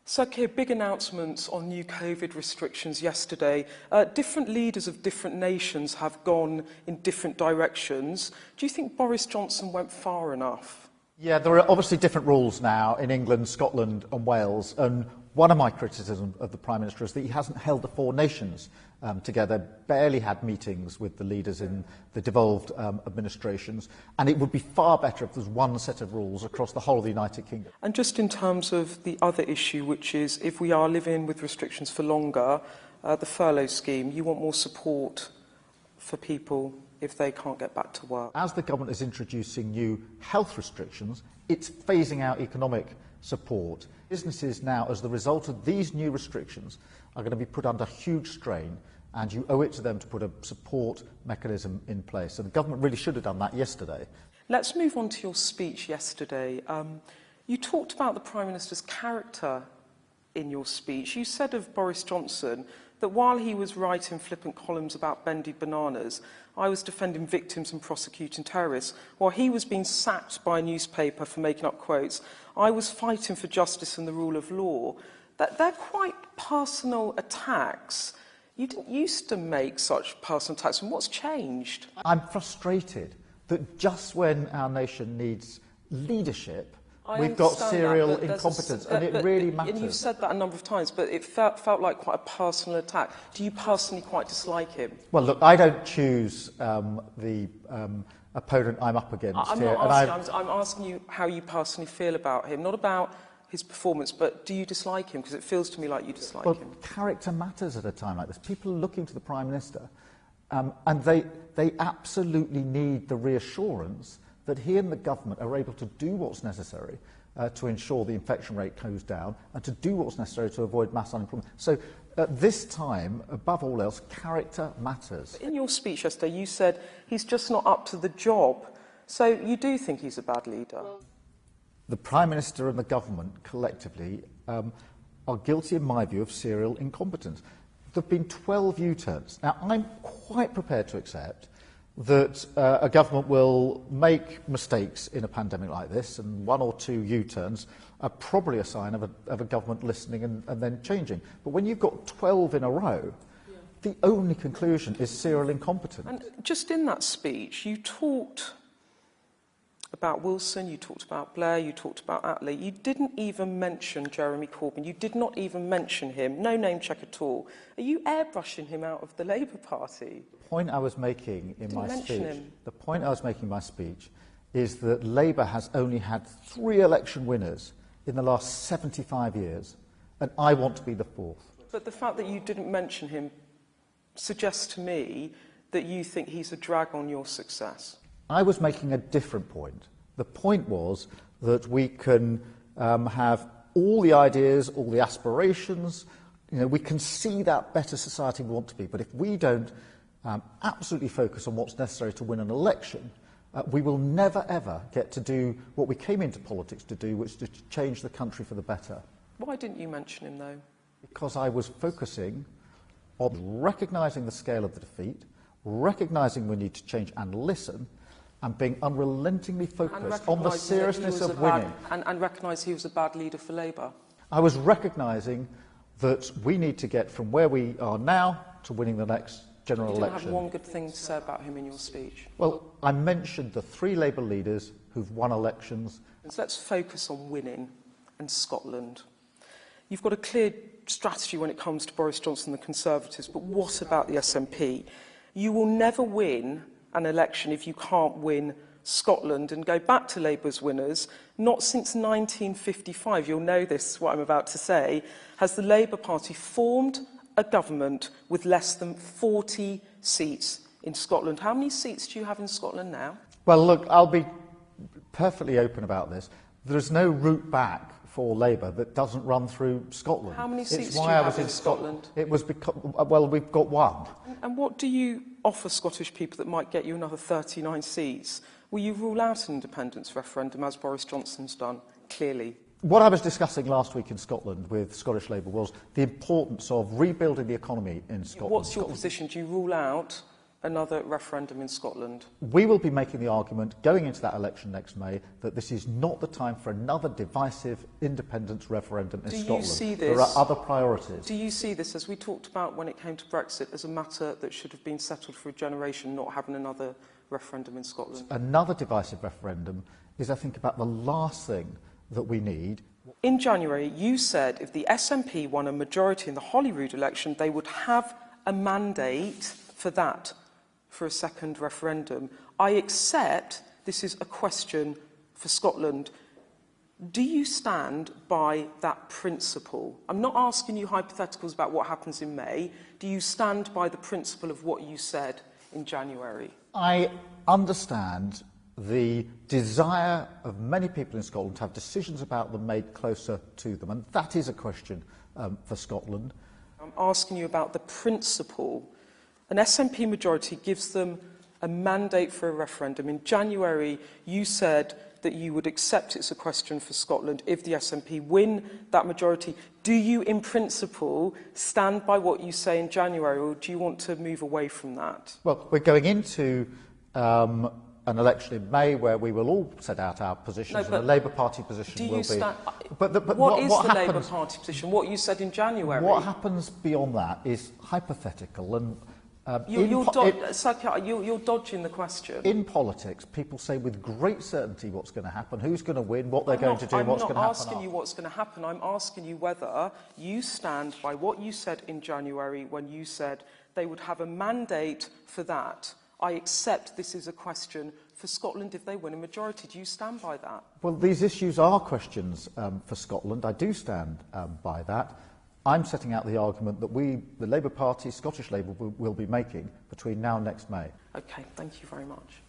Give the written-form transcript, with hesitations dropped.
So, Keir, big announcements on new COVID restrictions yesterday. Different leaders of different nations have gone in different directions. Do you think Boris Johnson went far enough? Yeah, there are obviously different rules now in England, Scotland and Wales, and one of my criticisms of the Prime Minister is that he hasn't held the four nations together, barely had meetings with the leaders in the devolved administrations, and it would be far better if there was one set of rules across the whole of the United Kingdom. And just in terms of the other issue, which is if we are living with restrictions for longer, the furlough scheme, you want more support for people if they can't get back to work. As the government is introducing new health restrictions, it's phasing out economic support. Businesses now, as the result of these new restrictions, are going to be put under huge strain, and you owe it to them to put a support mechanism in place. So the government really should have done that yesterday. Let's move on to your speech yesterday. You talked about the Prime Minister's character in your speech. You said of Boris Johnson that while he was writing flippant columns about bendy bananas, I was defending victims and prosecuting terrorists. While he was being sacked by a newspaper for making up quotes, I was fighting for justice and the rule of law. They're quite personal attacks. You didn't used to make such personal attacks, and what's changed? I'm frustrated that just when our nation needs leadership, we've got serial incompetence, and it really matters. And you've said that a number of times, but it felt like quite a personal attack. Do you personally quite dislike him? Well, look, I don't choose the opponent I'm up against here. I'm asking you how you personally feel about him, not about his performance, but do you dislike him? Because it feels to me like you dislike him. Character matters at a time like this. People are looking to the Prime Minister, and they absolutely need the reassurance that he and the government are able to do what's necessary to ensure the infection rate goes down and to do what's necessary to avoid mass unemployment. So at this time, above all else, character matters. In your speech yesterday, you said he's just not up to the job. So you do think he's a bad leader? The Prime Minister and the government collectively are guilty, in my view, of serial incompetence. There have been 12 U-turns. Now, I'm quite prepared to accept that a government will make mistakes in a pandemic like this, and one or two U-turns are probably a sign of a government listening and then changing. But when you've got 12 in a row, the only conclusion is serial incompetence. And just in that speech, you talked about Wilson, you talked about Blair, you talked about Attlee. You didn't even mention Jeremy Corbyn. You did not even mention him. No name check at all. Are you airbrushing him out of the Labour Party? The point I was making in my speech is that Labour has only had 3 election winners in the last 75 years, and I want to be the 4th. But the fact that you didn't mention him suggests to me that you think he's a drag on your success. I was making a different point. The point was that we can have all the ideas, all the aspirations, we can see that better society we want to be, but if we don't absolutely focus on what's necessary to win an election, we will never ever get to do what we came into politics to do, which is to change the country for the better. Why didn't you mention him, though? Because I was focusing on recognising the scale of the defeat, recognising we need to change and listen, and being unrelentingly focused on the seriousness of winning. And recognise he was a bad leader for Labour? I was recognising that we need to get from where we are now to winning the next general election. You didn't have one good thing to say about him in your speech? Well, I mentioned the 3 Labour leaders who've won elections. So let's focus on winning and Scotland. You've got a clear strategy when it comes to Boris Johnson and the Conservatives, but what about the SNP? You will never win an election if you can't win Scotland and go back to Labour's winners. Not since 1955, you'll know this, what I'm about to say, has the Labour Party formed a government with less than 40 seats in Scotland. How many seats do you have in Scotland now? Well, look, I'll be perfectly open about this. There's no route back for Labour that doesn't run through Scotland. How many seats do you have in Scotland? It was because, well, we've got 1. And what do you offer Scottish people that might get you another 39 seats? Will you rule out an independence referendum, as Boris Johnson's done, clearly? What I was discussing last week in Scotland with Scottish Labour was the importance of rebuilding the economy in Scotland. What's your position? Do you rule out another referendum in Scotland? We will be making the argument going into that election next May that this is not the time for another divisive independence referendum in Scotland. You see this, there are other priorities. Do you see this, as we talked about when it came to Brexit, as a matter that should have been settled for a generation, not having another referendum in Scotland? Another divisive referendum is, I think, about the last thing that we need. In January, you said if the SNP won a majority in the Holyrood election, they would have a mandate for that, for a second referendum. I accept this is a question for Scotland. Do you stand by that principle? I'm not asking you hypotheticals about what happens in May. Do you stand by the principle of what you said in January? I understand the desire of many people in Scotland to have decisions about them made closer to them, and that is a question for Scotland. I'm asking you about the principle. An SNP majority gives them a mandate for a referendum. In January, you said that you would accept it's a question for Scotland if the SNP win that majority. Do you, in principle, stand by what you say in January, or do you want to move away from that? Well, we're going into an election in May where we will all set out our positions, and the Labour Party position will be... But what is the Labour Party position? What you said in January? What happens beyond that is hypothetical, and you're dodging the question. In politics, people say with great certainty what's going to happen, who's going to win, what they're going to do, and what's going to happen. I'm not asking you what's going to happen. I'm asking you whether you stand by what you said in January when you said they would have a mandate for that. I accept this is a question for Scotland if they win a majority. Do you stand by that? Well, these issues are questions for Scotland. I do stand by that. I'm setting out the argument that the Labour Party, Scottish Labour, will be making between now and next May. OK, thank you very much.